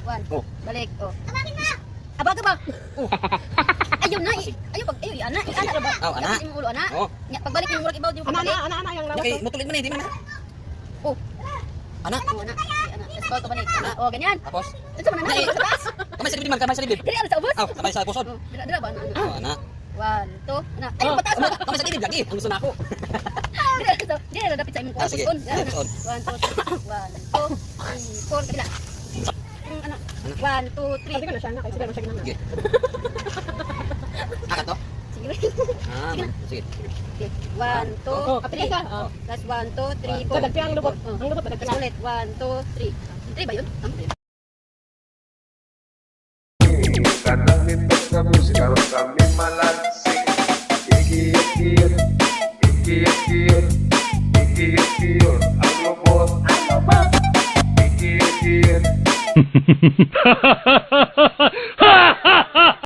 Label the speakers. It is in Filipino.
Speaker 1: One.
Speaker 2: Oh.
Speaker 1: Balik. Oh. Abakin na. Abaga ba? Oh. Ayun na. Ayun pag ayun ana. Ana ra ba?
Speaker 2: Oh, ana.
Speaker 1: Yung ulo ana.
Speaker 2: Oh.
Speaker 1: Nya pagbalik yung murag ibaw yung
Speaker 3: Ana
Speaker 1: pagbalik.
Speaker 3: yung lawas.
Speaker 2: Okay, mutulid mo na, di mo na.
Speaker 1: Oh.
Speaker 2: Ana.
Speaker 1: Oh, ana. Ana. Escort pa ni. Oh, ganyan.
Speaker 2: Tapos,
Speaker 1: Ito man na. Sa taas.
Speaker 2: kamay sa libid man, kamay sa libid.
Speaker 1: Dili ano sa ubos?
Speaker 2: Oh, kamay sa pusod.
Speaker 1: Oh, dira ba ana?
Speaker 2: Oh, ana.
Speaker 1: One, two. Ana. Ayun pataas ba?
Speaker 2: Kamay sa libid lagi. Ang gusto na ako.
Speaker 1: Dili na dapat sa imong
Speaker 2: Ah, sige.
Speaker 1: kuson.
Speaker 2: Ah, kuson.
Speaker 1: 1 2 3 4 kabila. Ano? 1 2
Speaker 3: Kasi
Speaker 1: 3.
Speaker 3: ka na siya na. Kasi ka na siya ginana.
Speaker 2: Sige. Akat to?
Speaker 1: Sige.
Speaker 2: Ah, sige.
Speaker 1: Okay. 1
Speaker 3: Oh,
Speaker 1: 2
Speaker 3: kapit
Speaker 1: 3.
Speaker 3: ka. Oh.
Speaker 1: Plus 1 2 3 4.
Speaker 3: Dadagpi ang lubot. Ang lubot dadagpi.
Speaker 1: Tapos ulit. 1 2 3. 3 ba yun? Tama ba yun?
Speaker 4: Kanang nindot na musika ron kami malansing. Ikiyot-kiyot, ikiyot-kiyot, ikiyot-kiyot, ang lubot, ikiyot-kiyot.